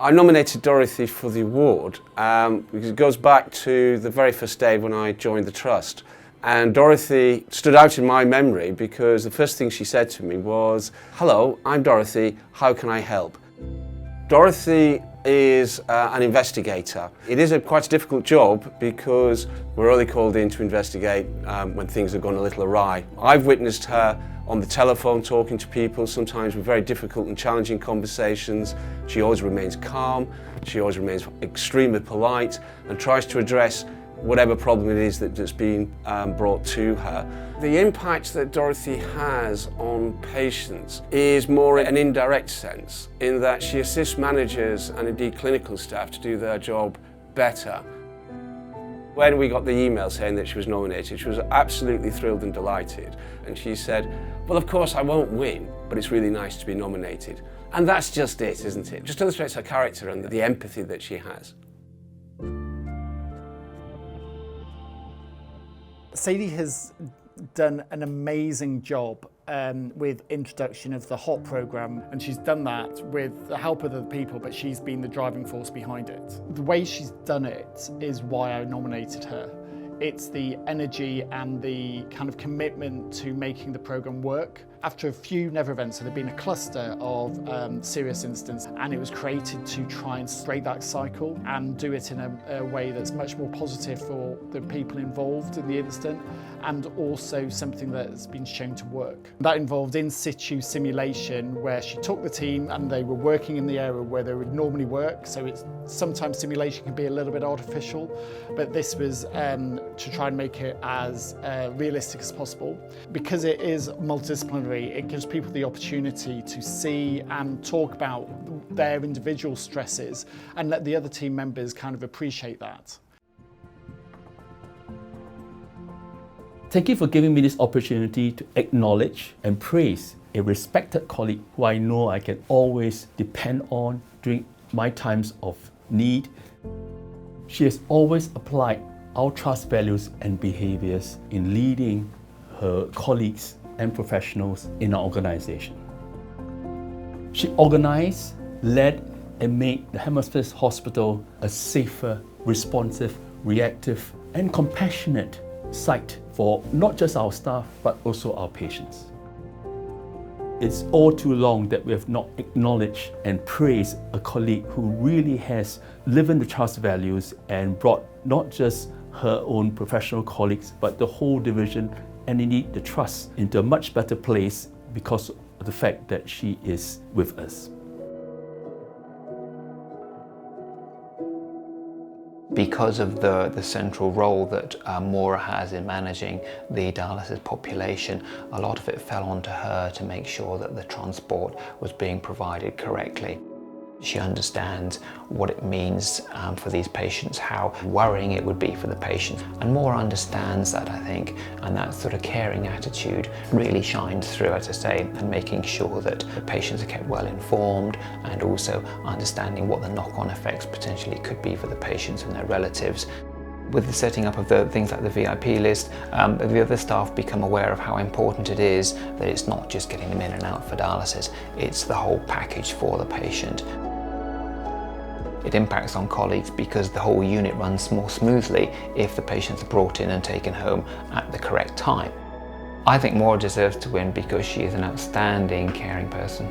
I nominated Dorothy for the award because it goes back to the very first day when I joined the Trust. And Dorothy stood out in my memory because the first thing she said to me was, "Hello, I'm Dorothy, how can I help?" Dorothy is an investigator. It is quite a difficult job because we're only called in to investigate when things have gone a little awry. I've witnessed her on the telephone talking to people, sometimes with very difficult and challenging conversations. She always remains calm, she always remains extremely polite and tries to address whatever problem it is that's being brought to her. The impact that Dorothy has on patients is more in an indirect sense, in that she assists managers and indeed clinical staff to do their job better. When we got the email saying that she was nominated, she was absolutely thrilled and delighted. And she said, "Well, of course I won't win, but it's really nice to be nominated." And that's just it, isn't it? Just illustrates her character and the empathy that she has. Sadie has done an amazing job with introduction of the HOT programme, and she's done that with the help of other people, but she's been the driving force behind it. The way she's done it is why I nominated her. It's the energy and the kind of commitment to making the programme work. After a few Never events, there had been a cluster of serious incidents, and it was created to try and break that cycle and do it in a way that's much more positive for the people involved in the incident, and also something that's been shown to work. That involved in situ simulation, where she took the team and they were working in the area where they would normally work. So sometimes simulation can be a little bit artificial, but this was to try and make it as realistic as possible. Because it is multidisciplinary, it gives people the opportunity to see and talk about their individual stresses and let the other team members kind of appreciate that. Thank you for giving me this opportunity to acknowledge and praise a respected colleague who I know I can always depend on during my times of need. She has always applied our trust values and behaviors in leading her colleagues and professionals in our organization. She organized, led, and made the Hemispheres Hospital a safer, responsive, reactive, and compassionate site for not just our staff, but also our patients. It's all too long that we have not acknowledged and praised a colleague who really has lived in the trust values and brought not just her own professional colleagues, but the whole division and indeed the trust into a much better place because of the fact that she is with us. Because of the central role that Maura has in managing the dialysis population, a lot of it fell onto her to make sure that the transport was being provided correctly. She understands what it means for these patients, how worrying it would be for the patients. And Maura understands that, I think, and that sort of caring attitude really shines through, as I say, and making sure that the patients are kept well informed and also understanding what the knock-on effects potentially could be for the patients and their relatives. With the setting up of the things like the VIP list, the other staff become aware of how important it is that it's not just getting them in and out for dialysis, it's the whole package for the patient. It impacts on colleagues because the whole unit runs more smoothly if the patients are brought in and taken home at the correct time. I think Maura deserves to win because she is an outstanding caring person.